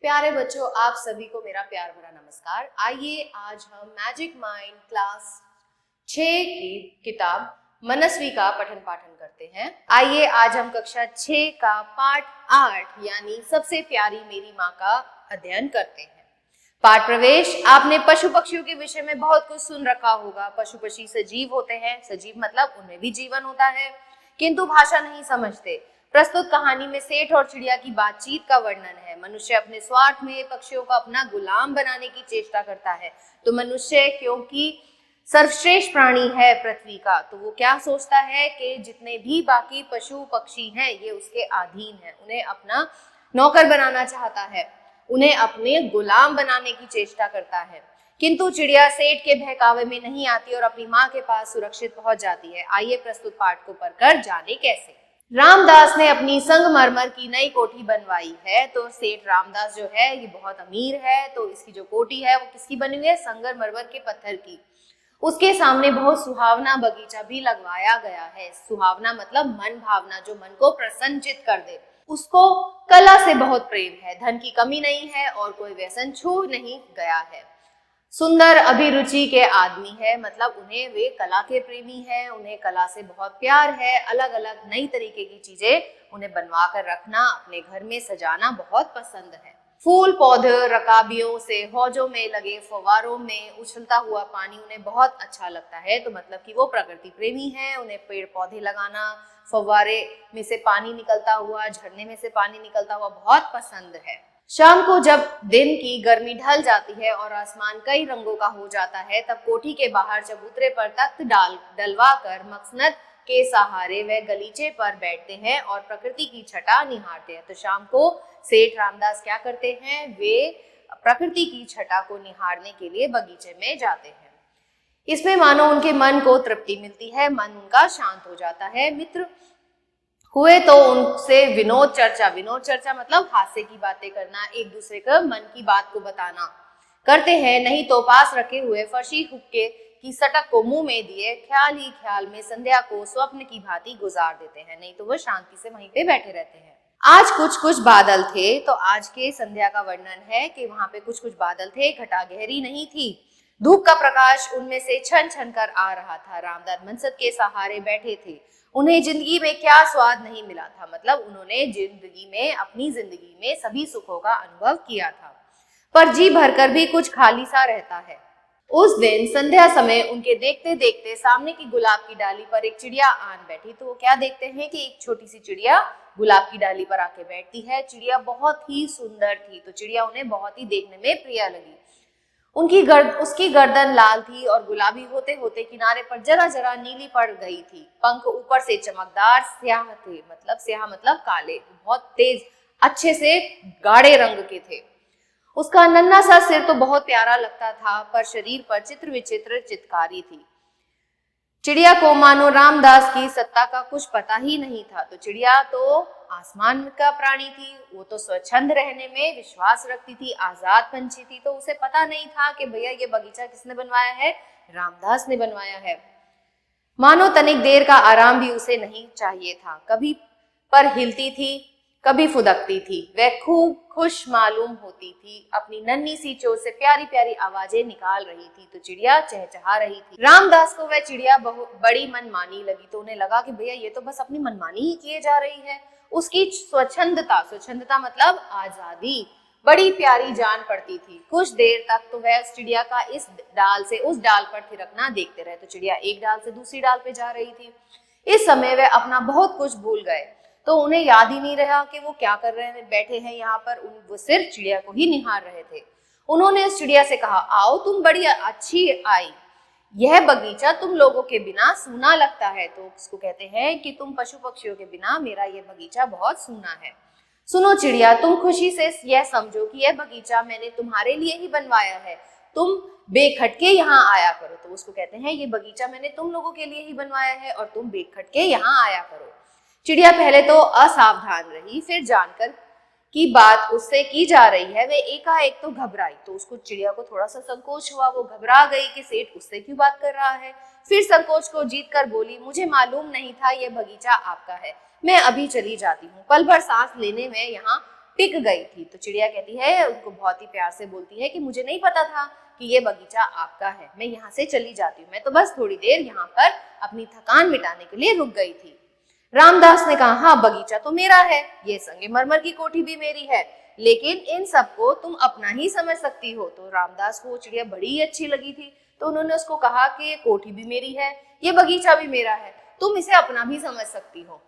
प्यारे बच्चों, आप सभी को मेरा प्यार भरा नमस्कार। आइए आज हम मैजिक माइंड क्लास 6 की किताब मनस्वी का पठन पाठन करते हैं। आइए आज हम कक्षा 6 का पाठ 8 यानी सबसे प्यारी मेरी माँ का अध्ययन करते हैं। पाठ प्रवेश। आपने पशु पक्षियों के विषय में बहुत कुछ सुन रखा होगा। पशु पक्षी सजीव होते हैं। सजीव मतलब उनमें भी जीवन होता है, किंतु भाषा नहीं समझते। प्रस्तुत कहानी में सेठ और चिड़िया की बातचीत का वर्णन है। मनुष्य अपने स्वार्थ में पक्षियों को अपना गुलाम बनाने की चेष्टा करता है, तो मनुष्य क्योंकि सर्वश्रेष्ठ प्राणी है पृथ्वी का, तो वो क्या सोचता है कि जितने भी बाकी पशु पक्षी हैं ये उसके अधीन हैं, उन्हें अपना नौकर बनाना चाहता है, उन्हें अपने गुलाम बनाने की चेष्टा करता है। किंतु चिड़िया सेठ के बहकावे में नहीं आती और अपनी माँ के पास सुरक्षित पहुंच जाती है। आइए प्रस्तुत पाठ को पढ़कर जाने कैसे। रामदास ने अपनी संगमरमर की नई कोठी बनवाई है। तो सेठ रामदास जो है ये बहुत अमीर है, तो इसकी जो कोठी है वो किसकी बनी हुई है? संगमरमर के पत्थर की। उसके सामने बहुत सुहावना बगीचा भी लगवाया गया है। सुहावना मतलब मन भावना, जो मन को प्रसन्नचित कर दे। उसको कला से बहुत प्रेम है, धन की कमी नहीं है और कोई व्यसन छू नहीं गया है। सुंदर अभिरुचि के आदमी है, मतलब उन्हें वे कला के प्रेमी हैं, उन्हें कला से बहुत प्यार है। अलग अलग नई तरीके की चीजें उन्हें बनवा कर रखना, अपने घर में सजाना बहुत पसंद है। फूल पौधे, रकाबियों से हौजों में लगे फव्वारों में उछलता हुआ पानी उन्हें बहुत अच्छा लगता है। तो मतलब कि वो प्रकृति प्रेमी है। उन्हें पेड़ पौधे लगाना, फव्वारे में से पानी निकलता हुआ, झरने में से पानी निकलता हुआ बहुत पसंद है। शाम को जब दिन की गर्मी ढल जाती है और आसमान कई रंगों का हो जाता है, तब कोठी के बाहर चबूतरे पर तख्त डलवा कर मसनद के सहारे वे गलीचे पर बैठते हैं और प्रकृति की छटा निहारते हैं। तो शाम को सेठ रामदास क्या करते हैं? वे प्रकृति की छटा को निहारने के लिए बगीचे में जाते हैं। इसमें मानो उनके मन को तृप्ति मिलती है, मन उनका शांत हो जाता है। मित्र हुए तो उनसे विनोद चर्चा मतलब हास्य की बातें करना, एक दूसरे को मन की बात को बताना करते हैं। नहीं तो पास रखे हुए फर्शी हुक्के की सटक को मुंह में दिए ख्याल ही ख्याल में संध्या को स्वप्न की भांति गुजार देते हैं। नहीं तो वो शांति से वहीं पे बैठे रहते हैं। आज कुछ बादल थे, तो आज के संध्या का वर्णन है कि वहां पे कुछ बादल थे, घटा गहरी नहीं थी, धूप का प्रकाश उनमें से छन छन कर आ रहा था। रामदास मनसद के सहारे बैठे थे। उन्हें जिंदगी में क्या स्वाद नहीं मिला था, मतलब उन्होंने अपनी जिंदगी में सभी सुखों का अनुभव किया था, पर जी भरकर भी कुछ खाली सा रहता है। उस दिन संध्या समय उनके देखते देखते सामने की गुलाब की डाली पर एक चिड़िया आन बैठी। तो वो क्या देखते हैं कि एक छोटी सी चिड़िया गुलाब की डाली पर आके बैठती है। चिड़िया बहुत ही सुंदर थी, तो चिड़िया उन्हें बहुत ही देखने में प्रिय लगी। उसकी गर्दन लाल थी और गुलाबी होते होते किनारे पर जरा जरा नीली पड़ गई थी। पंख ऊपर से चमकदार स्याह थे, स्याह मतलब काले, बहुत तेज, अच्छे से गाढ़े रंग के थे। उसका नन्हा सा सिर तो बहुत प्यारा लगता था, पर शरीर पर चित्र विचित्र चित्रकारी थी। चिड़िया को मानो रामदास की सत्ता का कुछ पता ही नहीं था। तो चिड़िया तो आसमान का प्राणी थी, वो तो स्वच्छंद रहने में विश्वास रखती थी, आजाद पंछी थी, तो उसे पता नहीं था कि भैया ये बगीचा किसने बनवाया है? रामदास ने बनवाया है। मानो तनिक देर का आराम भी उसे नहीं चाहिए था। कभी पर हिलती थी, कभी फुदकती थी। वह खूब खुश मालूम होती थी, अपनी नन्ही सी चोंच से प्यारी प्यारी आवाजें निकाल रही थी। तो चिड़िया चहचहा रही थी। रामदास को वह चिड़िया बड़ी मनमानी लगी, तो उन्हें लगा कि भैया ये तो बस अपनी मनमानी ही किए जा रही है। उसकी स्वच्छंदता मतलब आजादी बड़ी प्यारी जान पड़ती थी। कुछ देर तक तो वह उस चिड़िया का इस डाल से उस डाल पर थिरकना देखते रहे। तो चिड़िया एक डाल से दूसरी डाल पे जा रही थी। इस समय वह अपना बहुत कुछ भूल गए, तो उन्हें याद ही नहीं रहा कि वो क्या कर रहे हैं, बैठे हैं यहाँ पर। वो सिर्फ चिड़िया को ही निहार रहे थे। उन्होंने उस चिड़िया से कहा, आओ तुम बड़ी अच्छी आई, यह बगीचा तुम लोगों के बिना सूना लगता है। तो उसको कहते हैं कि तुम पशु पक्षियों के बिना मेरा यह बगीचा बहुत सूना है। सुनो चिड़िया, तुम खुशी से यह समझो कि यह बगीचा मैंने तुम्हारे लिए ही बनवाया है, तुम बेखटके यहाँ आया करो। तो उसको कहते हैं ये बगीचा मैंने तुम लोगों के लिए ही बनवाया है और तुम बेखटके यहाँ आया करो। चिड़िया पहले तो असावधान रही, फिर जानकर की बात उससे की जा रही है वे एकाएक तो घबराई। तो उसको चिड़िया को थोड़ा सा संकोच हुआ, वो घबरा गई कि सेठ उससे क्यों बात कर रहा है। फिर संकोच को जीत कर बोली, मुझे मालूम नहीं था ये बगीचा आपका है, मैं अभी चली जाती हूँ। पल भर सांस लेने में यहाँ टिक गई थी। तो चिड़िया कहती है, उनको बहुत ही प्यार से बोलती है कि मुझे नहीं पता था कि ये बगीचा आपका है, मैं यहाँ से चली जाती हूँ, मैं तो बस थोड़ी देर यहाँ पर अपनी थकान मिटाने के लिए रुक गई थी। रामदास ने कहा, हाँ बगीचा तो मेरा है, ये संगमरमर की कोठी भी मेरी है, लेकिन इन सबको तुम अपना ही समझ सकती हो। तो रामदास को वो चिड़िया बड़ी अच्छी लगी थी, तो उन्होंने उसको कहा कि ये कोठी भी मेरी है, ये बगीचा भी मेरा है, तुम इसे अपना भी समझ सकती हो,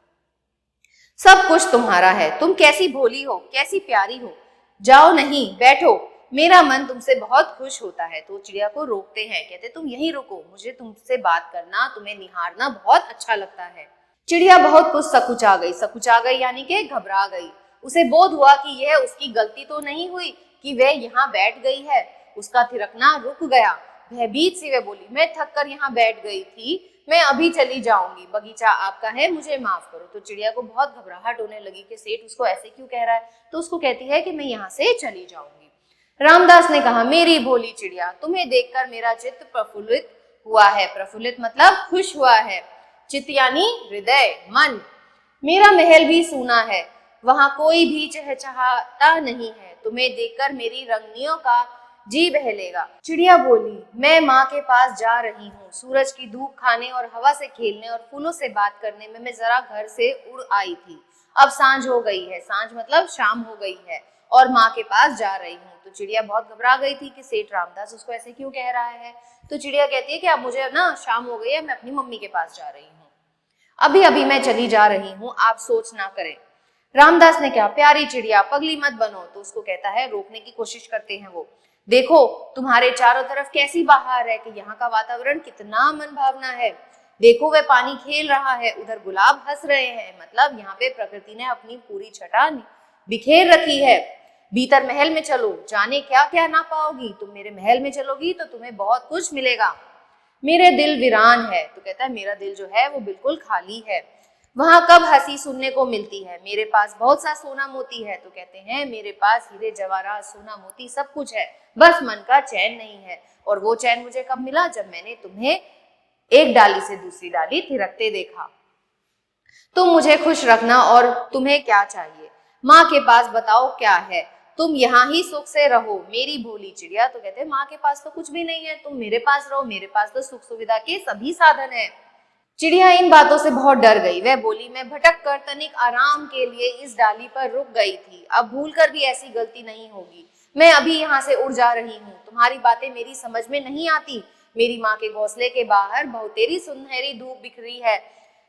सब कुछ तुम्हारा है, तुम कैसी भोली हो, कैसी प्यारी हो, जाओ नहीं बैठो, मेरा मन तुमसे बहुत खुश होता है। तो चिड़िया को रोकते हैं, कहते तुम यहीं रुको, मुझे तुमसे बात करना, तुम्हें निहारना बहुत अच्छा लगता है। चिड़िया बहुत कुछ सकुचा गई यानी कि घबरा गई। उसे बोध हुआ कि यह उसकी गलती तो नहीं हुई कि वह यहाँ बैठ गई है। उसका थिरकना रुक गया। भयभीत सी वह बोली, मैं थक कर यहाँ बैठ गई थी, मैं अभी चली जाऊंगी, बगीचा आपका है, मुझे माफ करो। तो चिड़िया को बहुत घबराहट होने लगी कि सेठ उसको ऐसे क्यों कह रहा है। तो उसको कहती है कि मैं यहाँ से चली जाऊंगी। रामदास ने कहा, मेरी भोली चिड़िया, तुम्हें देखकर मेरा चित्त प्रफुल्लित हुआ है। प्रफुल्लित मतलब खुश हुआ है, चित्त यानी हृदय, मन। मेरा महल भी सूना है, वहां कोई भी चहचहाता नहीं है, तुम्हें देखकर मेरी रंगनियों का जी बहलेगा। चिड़िया बोली, मैं माँ के पास जा रही हूँ, सूरज की धूप खाने और हवा से खेलने और फूलों से बात करने में मैं जरा घर से उड़ आई थी, अब सांझ हो गई है, सांझ मतलब शाम हो गई है, और माँ के पास जा रही हूँ। तो चिड़िया बहुत घबरा गई थी कि सेठ रामदास उसको ऐसे क्यों कह रहा है। तो चिड़िया कहती है कि अब मुझे ना शाम हो गई है, मैं अपनी मम्मी के पास जा रही हूँ, अभी अभी मैं चली जा रही हूँ, आप सोच ना करें। रामदास ने कहा, प्यारी चिड़िया पगली मत बनो। तो उसको कहता है, रोकने की कोशिश करते हैं वो, देखो तुम्हारे चारों तरफ कैसी बहार है, कि यहाँ का वातावरण कितना मन भावना है, देखो वह पानी खेल रहा है, उधर गुलाब हंस रहे हैं, मतलब यहाँ पे प्रकृति ने अपनी पूरी छटा बिखेर रखी है। भीतर महल में चलो, जाने क्या क्या ना पाओगी, तुम मेरे महल में चलोगी तो तुम्हें बहुत कुछ मिलेगा। मेरे दिल वीरान है। तो कहता है, मेरा दिल जो है वो बिल्कुल खाली है, वहां कब हंसी सुनने को मिलती है, मेरे पास बहुत सा सोना मोती है। तो कहते हैं, मेरे पास हीरे जवाहरात सोना मोती सब कुछ है, बस मन का चैन नहीं है, और वो चैन मुझे कब मिला, जब मैंने तुम्हें एक डाली से दूसरी डाली थिरकते देखा। तुम मुझे खुश रखना, और तुम्हें क्या चाहिए, माँ के पास बताओ क्या है, तुम यहाँ ही सुख से रहो मेरी भोली चिड़िया। तो कहते हैं, माँ के पास तो कुछ भी नहीं है, तुम मेरे पास रहो, मेरे पास तो सुख सुविधा के सभी साधन है। चिड़िया इन बातों से बहुत डर गई। वह बोली, मैं भटक कर तनिक आराम के लिए इस डाली पर रुक गई थी, अब भूलकर भी ऐसी गलती नहीं होगी, मैं अभी यहाँ से उड़ जा रही हूँ, तुम्हारी बातें मेरी समझ में नहीं आती, मेरी माँ के घोंसले के बाहर बहुतेरी सुनहरी धूप बिखरी है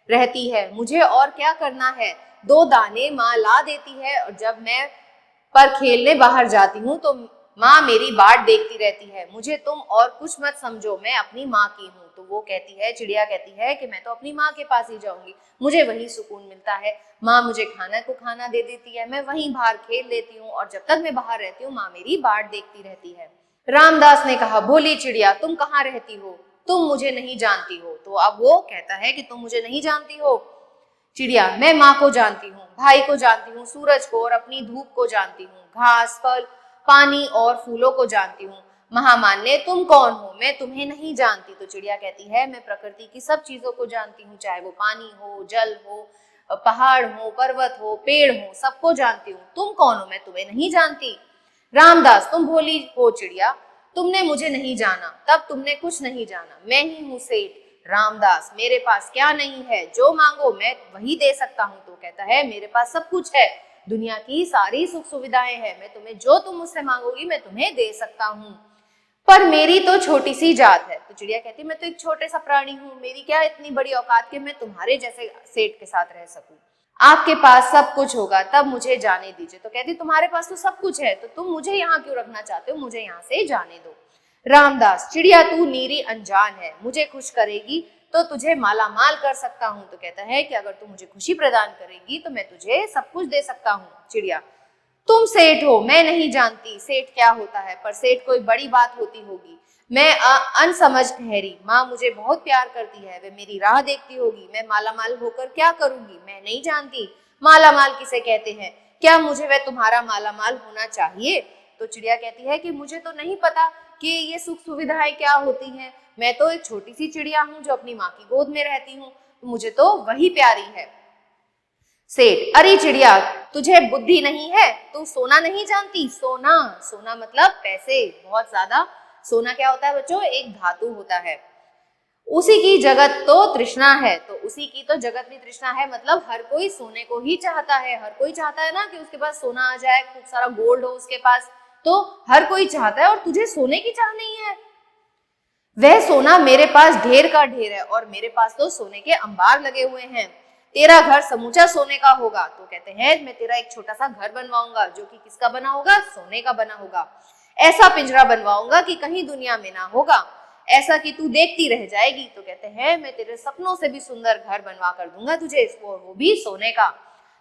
रहती है, मुझे और क्या करना है, 2 दाने माँ ला देती है, और जब मैं पर खेलने बाहर जाती हूँ तो माँ मेरी बाट देखती रहती है, मुझे तुम और कुछ मत समझो, मैं अपनी माँ की हूँ। तो वो कहती है, चिड़िया कहती है कि मैं तो अपनी माँ के पास ही जाऊंगी, मुझे वही सुकून मिलता है, माँ मुझे खाना को खाना दे देती है, मैं वहीं बाहर खेल लेती हूँ, और जब तक मैं बाहर रहती हूँ माँ मेरी बाट देखती रहती है। रामदास ने कहा, भोली चिड़िया तुम कहाँ रहती हो, तुम मुझे नहीं जानती हो। तो अब वो कहता है कि तुम मुझे नहीं जानती हो चिड़िया, मैं माँ को जानती हूँ, भाई को जानती हूँ, सूरज को और अपनी धूप को जानती हूँ, घास फल पानी और फूलों को जानती हूँ, महामान्य तुम कौन हो, मैं तुम्हें नहीं जानती। तो चिड़िया कहती है, मैं प्रकृति की सब चीजों को जानती हूँ, चाहे वो पानी हो, जल हो, पहाड़ हो, पर्वत हो, पेड़ हो, सबको जानती हूँ, तुम कौन हो, मैं तुम्हें नहीं जानती। रामदास, तुम भोली हो चिड़िया, तुमने मुझे नहीं जाना, तब तुमने कुछ नहीं जाना, मैं ही हूँ सेठ रामदास, मेरे पास क्या नहीं है, जो मांगो मैं वही दे सकता हूँ। तो कहता है, मेरे पास सब कुछ है, दुनिया की सारी सुख सुविधाएं हैं, मैं तुम्हें जो तुम मुझसे मांगोगी मैं तुम्हें दे सकता हूँ, पर मेरी तो छोटी सी जात है। तो चिड़िया कहती है, मैं तो एक छोटे सा प्राणी हूँ, मेरी क्या इतनी बड़ी औकात कि मैं तुम्हारे जैसे सेठ के साथ रह सकूं, आपके पास सब कुछ होगा तब मुझे जाने दीजिए। तो कहती, तुम्हारे पास तो सब कुछ है, तो तुम मुझे यहाँ क्यों रखना चाहते हो, मुझे यहाँ से जाने दो। रामदास, चिड़िया तू नीरी अनजान है, मुझे खुश करेगी तो तुझे माला माल कर सकता हूँ। तो कहता है कि अगर तू मुझे खुशी प्रदान करेगी तो मैं तुझे सब कुछ दे सकता हूँ। चिड़िया, तुम सेठ हो, मैं नहीं जानती सेठ क्या होता है, पर सेठ कोई बड़ी बात होती होगी, मैं अनसमझ ठहरी, माँ मुझे बहुत प्यार करती है, वे मेरी राह देखती होगी, मैं माला माल होकर क्या करूंगी, मैं नहीं जानती माला माल किसे कहते हैं, क्या मुझे वह तुम्हारा माला माल होना चाहिए। तो चिड़िया कहती है कि मुझे तो नहीं पता कि ये सुख सुविधाएं क्या होती हैं, मैं तो एक छोटी सी चिड़िया हूँ जो अपनी माँ की गोद में रहती हूँ, मुझे तो वही प्यारी है। सेठ, अरे चिड़िया, तुझे बुद्धि नहीं है? तू सोना नहीं जानती? सोना, सोना मतलब पैसे, बहुत ज्यादा। सोना क्या होता है बच्चों? एक धातु होता है। उसी की जगत तो तृष्णा है, तो उसी की तो जगत में तृष्णा है, मतलब हर कोई सोने को ही चाहता है। हर कोई चाहता है ना कि उसके पास सोना आ जाए, खूब सारा गोल्ड हो उसके पास, तो हर कोई चाहता है। और तुझे सोने की चाह नहीं है? वह सोना मेरे पास ढेर का ढेर है, और मेरे पास तो सोने के अंबार लगे हुए हैं। तेरा घर समूचा सोने का होगा। तो कहते हैं मैं तेरा एक छोटा सा घर बनवाऊंगा, जो कि किसका बना होगा? सोने का बना होगा। ऐसा पिंजरा बनवाऊंगा कि कहीं दुनिया में ना होगा, ऐसा कि तू देखती रह जाएगी। तो कहते हैं मैं तेरे सपनों से भी सुंदर घर बनवा कर दूंगा तुझे, वो भी सोने का।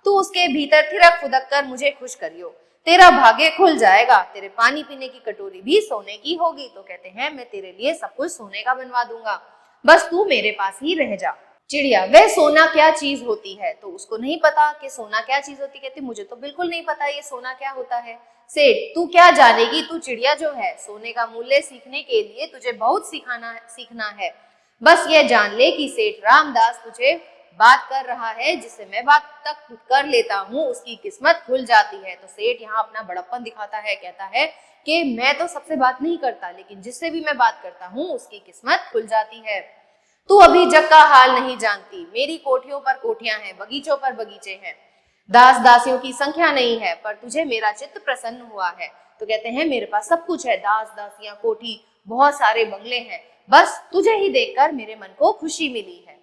तू उसके भीतर थिरक फुदक कर मुझे खुश करियो, तेरा भाग्य खुल जाएगा। तेरे पानी पीने की कटोरी भी सोने की होगी। तो कहते हैं मैं तेरे लिए सब कुछ सोने का बनवा दूंगा, बस तू मेरे पास ही रह जा। चिड़िया, वह सोना क्या चीज होती है? तो उसको नहीं पता कि सोना क्या चीज होती। कहती मुझे तो बिल्कुल नहीं पता ये सोना क्या होता है। सेठ, तू क्या जानेगी? तू चिड़िया जो है, सोने का मूल्य सीखने के लिए तुझे बहुत सीखना है। बस ये जान ले कि सेठ रामदास तुझे बात कर रहा है, जिससे मैं बात तक कर लेता हूँ उसकी किस्मत खुल जाती है। तो सेठ यहाँ अपना बड़प्पन दिखाता है, कहता है कि मैं तो सबसे बात नहीं करता, लेकिन जिससे भी मैं बात करता हूँ उसकी किस्मत खुल जाती है। तू अभी जग का हाल नहीं जानती, मेरी कोठियों पर कोठियां हैं, बगीचों पर बगीचे हैं, दास दासियों की संख्या नहीं है, पर तुझे मेरा चित्त प्रसन्न हुआ है। तो कहते हैं मेरे पास सब कुछ है, दास दासियां, कोठी, बहुत सारे बंगले हैं, बस तुझे ही देखकर मेरे मन को खुशी मिली है।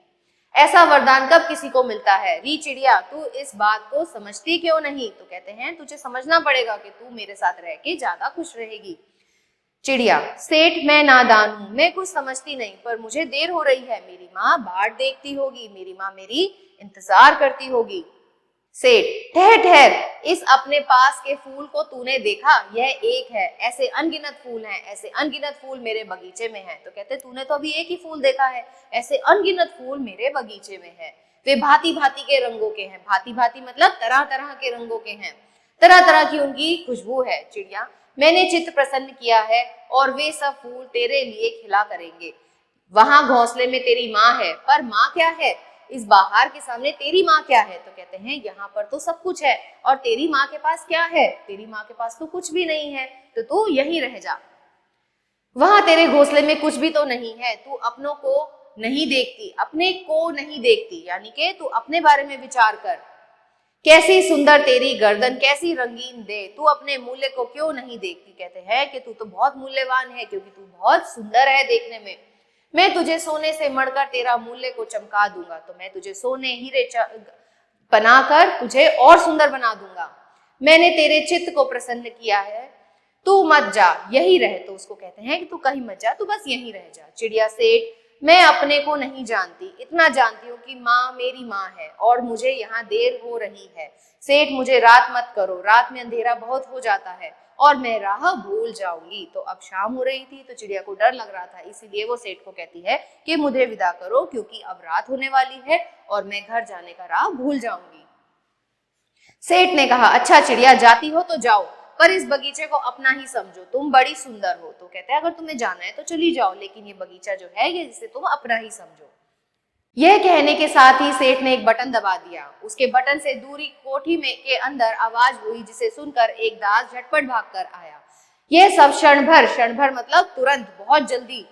ऐसा वरदान कब किसी को मिलता है? री चिड़िया, तू इस बात को समझती क्यों नहीं? तो कहते हैं तुझे समझना पड़ेगा कि तू मेरे साथ रह के ज्यादा खुश रहेगी। चिड़िया, सेठ मैं नादान हूँ, मैं कुछ समझती नहीं, पर मुझे देर हो रही है, मेरी माँ बाट देखती होगी, मेरी माँ मेरी इंतजार करती होगी। सेठ, ठहर ठहर, इस अपने पास के फूल को तूने देखा? यह एक है, ऐसे अनगिनत फूल हैं, ऐसे अनगिनत फूल मेरे बगीचे में हैं। तो कहते तूने तो अभी एक ही फूल देखा है, ऐसे अनगिनत फूल मेरे बगीचे में हैं। वे भांति भांति के रंगों के हैं, भांति भांति मतलब तरह तरह के रंगों के हैं, तरह तरह की उनकी खुशबू है। चिड़िया, मैंने चित्त प्रसन्न किया है, और वे सब फूल तेरे लिए खिला करेंगे। वहां घोंसले में तेरी माँ है, पर माँ क्या है? इस बाहर के सामने तेरी माँ क्या है? तो कहते हैं यहाँ पर तो सब कुछ है, और तेरी माँ के पास क्या है? तेरी माँ के पास तो कुछ भी नहीं है, तो तू यहीं रह जा। वहां तेरे घोंसले में कुछ भी तो नहीं है, तू अपनों को नहीं देखती, अपने को नहीं देखती, यानी कि तू अपने बारे में विचार कर। कैसी सुंदर तेरी गर्दन, कैसी रंगीन दे, तू अपने मूल्य को क्यों नहीं देखती? कहते हैं कि तू तो बहुत मूल्यवान है, क्योंकि तू बहुत सुंदर है देखने में। मैं तुझे सोने से मढ़कर तेरा मूल्य को चमका दूंगा, तो मैं तुझे सोने हीरे बनाकर तुझे और सुंदर बना दूंगा। मैंने तेरे चित्त को प्रसन्न किया है, तू मत जा, यही रह। तो उसको कहते हैं कि तू कहीं मत जा, तू बस यहीं रह जा। चिड़िया, सेठ मैं अपने को नहीं जानती, इतना जानती हूँ कि माँ मेरी माँ है, और मुझे यहाँ देर हो रही है। सेठ मुझे रात मत करो, रात में अंधेरा बहुत हो जाता है, और मैं राह भूल जाऊंगी। तो अब शाम हो रही थी, तो चिड़िया को डर लग रहा था, इसीलिए वो सेठ को कहती है कि मुझे विदा करो, क्योंकि अब रात होने वाली है और मैं घर जाने का राह भूल जाऊंगी। सेठ ने कहा, अच्छा चिड़िया, जाती हो तो जाओ, पर इस बगीचे को अपना ही समझो, तुम बड़ी सुंदर हो। तो कहते हैं अगर तुम्हें जाना है तो चली जाओ, लेकिन ये बगीचा जो है ये जिसे तुम अपना ही समझो। यह कहने के साथ ही सेठ ने एक बटन दबा दिया। उसके बटन से दूरी कोठी में के अंदर आवाज हुई, जिसे सुनकर एक दास झटपट भागकर आया। यह सब क्षण भर मतलब तुरंत, बहुत जल्दी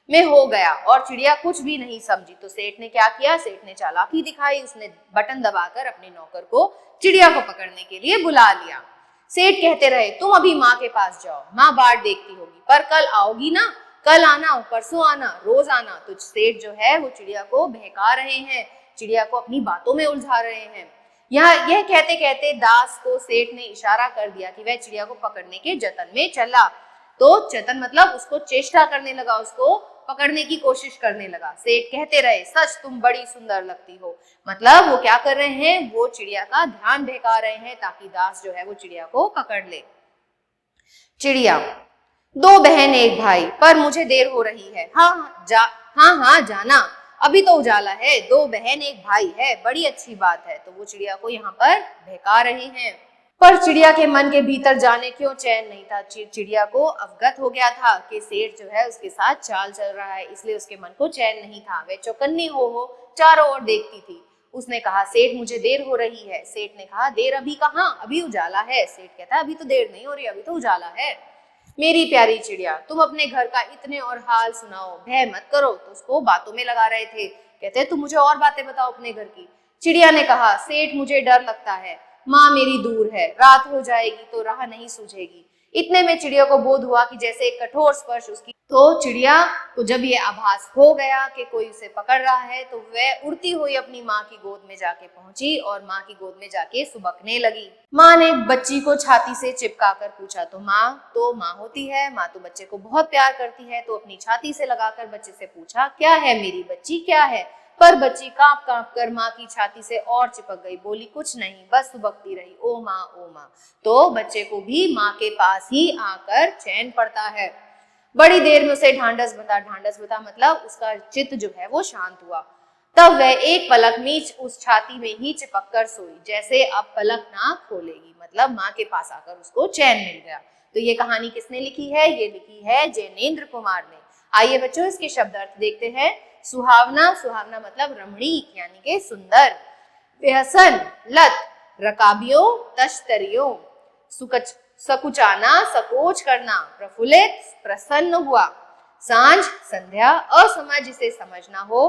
में हो गया, और चिड़िया कुछ भी नहीं समझी। तो सेठ ने क्या किया? सेठ ने चालाकी दिखाई, उसने बटन दबाकर अपने नौकर को चिड़िया को पकड़ने के लिए बुला लिया। सेठ कहते रहे, तुम अभी माँ के पास जाओ, माँ बाट देखती होगी, पर कल आओगी ना? कल आना, परसों आना, रोज आना। तो सेठ जो है वो चिड़िया को बहका रहे हैं, चिड़िया को अपनी बातों में उलझा रहे हैं। यहाँ यह कहते कहते दास को सेठ ने इशारा कर दिया कि वह चिड़िया को पकड़ने के जतन में चला। तो जतन मतलब उसको चेष्टा करने लगा, उसको पकड़ने की कोशिश करने लगा। सेठ कहते रहे, सच तुम बड़ी सुंदर लगती हो। मतलब वो क्या कर रहे हैं? वो चिड़िया का ध्यान बहका रहे हैं, ताकि दास जो है वो चिड़िया को पकड़ ले। चिड़िया, दो बहन एक भाई, पर मुझे देर हो रही है। हाँ जाना, अभी तो उजाला है, दो बहन एक भाई है, बड़ी अच्छी बात है। तो वो चिड़िया को यहाँ पर बहका रहे हैं, पर चिड़िया के मन के भीतर जाने क्यों चैन नहीं था। चिड़िया को अवगत हो गया था कि सेठ जो है उसके साथ चाल चल रहा है, इसलिए उसके मन को चैन नहीं था। वह चौकन्नी हो चारों ओर देखती थी। उसने कहा सेठ मुझे देर हो रही है। सेठ ने कहा देर अभी कहाँ, अभी उजाला है। सेठ कहता है अभी तो देर नहीं हो रही, अभी तो उजाला है। मेरी प्यारी चिड़िया तुम अपने घर का इतने और हाल सुनाओ, भय मत करो। तो उसको बातों में लगा रहे थे। कहते तुम मुझे और बातें बताओ अपने घर की। चिड़िया ने कहा सेठ मुझे डर लगता है, माँ मेरी दूर है, रात हो जाएगी तो राह नहीं सूझेगी। इतने में चिड़िया को बोध हुआ कि जैसे एक कठोर स्पर्श उसकी, तो चिड़िया को जब ये आभास हो गया कि कोई उसे पकड़ रहा है तो वह उड़ती हुई अपनी माँ की गोद में जाके पहुंची और माँ की गोद में जाके सुबकने लगी। माँ ने बच्ची को छाती से चिपका कर पूछा, तो माँ होती है, माँ तो बच्चे को बहुत प्यार करती है, तो अपनी छाती से लगाकर बच्चे से पूछा क्या है मेरी बच्ची, क्या है। पर बच्ची कांप कांप कर माँ की छाती से और चिपक गई, बोली कुछ नहीं, बस सुबकती रही, ओ माँ ओ माँ। तो बच्चे को भी माँ के पास ही आकर चैन पड़ता है। बड़ी देर में उसे ढांढस बता मतलब उसका चित्त जो है वो शांत हुआ। तब वह एक पलक नीच उस छाती में ही चिपक कर सोई, जैसे अब पलक ना खोलेगी, मतलब माँ के पास आकर उसको चैन मिल गया। तो ये कहानी किसने लिखी है, ये लिखी है जैनेन्द्र कुमार ने। आइए बच्चों इसके शब्द अर्थ देखते हैं। सुहावना, सुहावना मतलब रमणीक यानी के सुंदर। व्यसन, लत, रकाबियों, तश्तरियों। सकुचाना, सकोच करना। प्रफुल्लित, प्रसन्न हुआ। सांझ, संध्या, असमय जिसे समझना हो।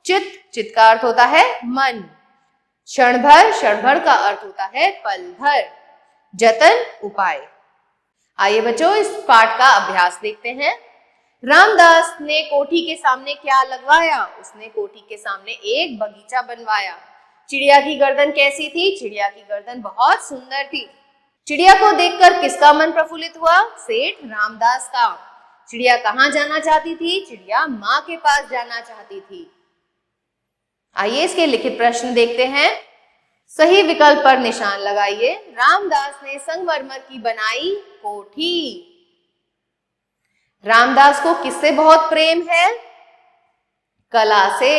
चित, चित का अर्थ होता है मन। क्षण भर का अर्थ होता है पल भर। जतन, उपाय। आइए बच्चों इस पाठ का अभ्यास देखते हैं। रामदास ने कोठी के सामने क्या लगवाया, उसने कोठी के सामने एक बगीचा बनवाया। चिड़िया की गर्दन कैसी थी, चिड़िया की गर्दन बहुत सुंदर थी। चिड़िया को देखकर किसका मन प्रफुल्लित हुआ, सेठ रामदास का। चिड़िया कहाँ जाना चाहती थी, चिड़िया माँ के पास जाना चाहती थी। आइए इसके लिखित प्रश्न देखते हैं। सही विकल्प पर निशान लगाइए। रामदास ने संगमरमर की बनाई कोठी। रामदास को किससे बहुत प्रेम है, कला से।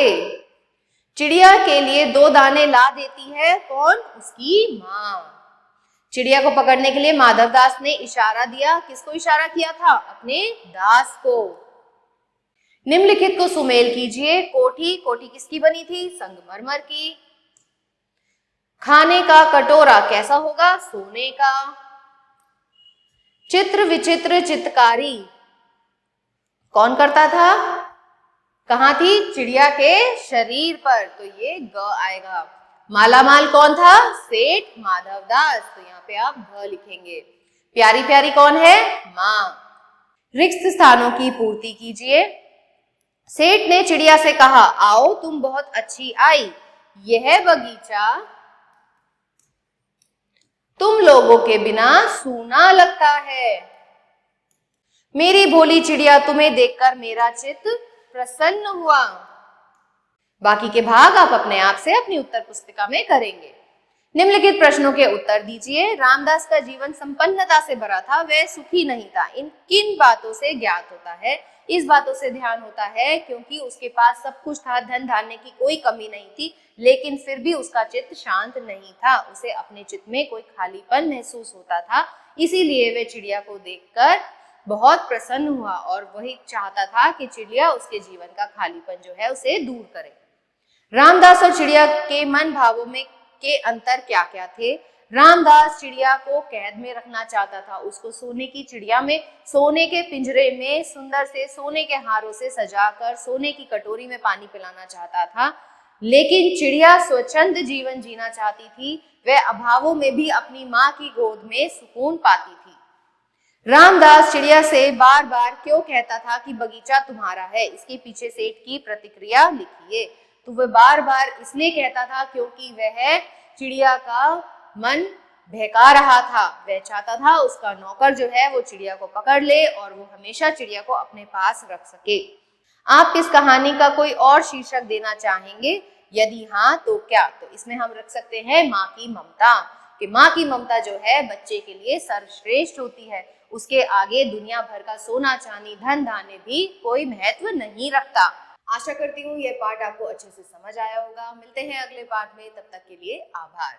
चिड़िया के लिए 2 दाने ला देती है कौन, उसकी माँ। चिड़िया को पकड़ने के लिए माधवदास ने इशारा दिया, किसको इशारा किया था, अपने दास को। निम्नलिखित को सुमेल कीजिए। कोठी, कोठी किसकी बनी थी, संगमरमर की। खाने का कटोरा कैसा होगा, सोने का। चित्र विचित्र चित्रकारी कौन करता था, कहाँ थी, चिड़िया के शरीर पर, तो ये ग आएगा। मालामाल कौन था, सेठ माधवदास, तो यहाँ पे आप भ लिखेंगे। प्यारी प्यारी कौन है, माँ। रिक्त स्थानों की पूर्ति कीजिए। सेठ ने चिड़िया से कहा आओ तुम बहुत अच्छी आई, यह बगीचा तुम लोगों के बिना सूना लगता है। मेरी भोली चिड़िया तुम्हें देखकर मेरा चित्त प्रसन्न हुआ। बाकी के भाग आप अपने आप से अपनी उत्तर पुस्तिका में करेंगे। निम्नलिखित प्रश्नों के उत्तर दीजिए। रामदास का जीवन संपन्नता से भरा था, वह सुखी नहीं था। इन किन बातों से ज्ञात होता है, इस बातों से ध्यान होता है क्योंकि उसके पास सब कुछ था, धन धान्य की कोई कमी नहीं थी, लेकिन फिर भी उसका चित्त शांत नहीं था। उसे अपने चित्त में कोई खालीपन महसूस होता था, इसीलिए वह चिड़िया को देखकर बहुत प्रसन्न हुआ और वही चाहता था कि चिड़िया उसके जीवन का खालीपन जो है उसे दूर करे। रामदास और चिड़िया के मन भावों में के अंतर क्या क्या थे। रामदास चिड़िया को कैद में रखना चाहता था, उसको सोने की चिड़िया में, सोने के पिंजरे में सुंदर से सोने के हारों से सजाकर सोने की कटोरी में पानी पिलाना चाहता था। लेकिन चिड़िया स्वच्छंद जीवन जीना चाहती थी, वह अभावों में भी अपनी माँ की गोद में सुकून पाती थी। रामदास चिड़िया से बार बार क्यों कहता था कि बगीचा तुम्हारा है, इसके पीछे सेठ की प्रतिक्रिया लिखिए। तो वह बार बार इसलिए कहता था क्योंकि वह चिड़िया का मन बहका रहा था, वह चाहता था उसका नौकर जो है वो चिड़िया को पकड़ ले और वो हमेशा चिड़िया को अपने पास रख सके। आप इस कहानी का कोई और शीर्षक देना चाहेंगे, यदि हाँ तो क्या, तो इसमें हम रख सकते हैं माँ की ममता, कि माँ की ममता जो है बच्चे के लिए सर्वश्रेष्ठ होती है, उसके आगे दुनिया भर का सोना चांदी धन धान्य भी कोई महत्व नहीं रखता। आशा करती हूँ यह पाठ आपको अच्छे से समझ आया होगा। मिलते हैं अगले पाठ में, तब तक के लिए आभार।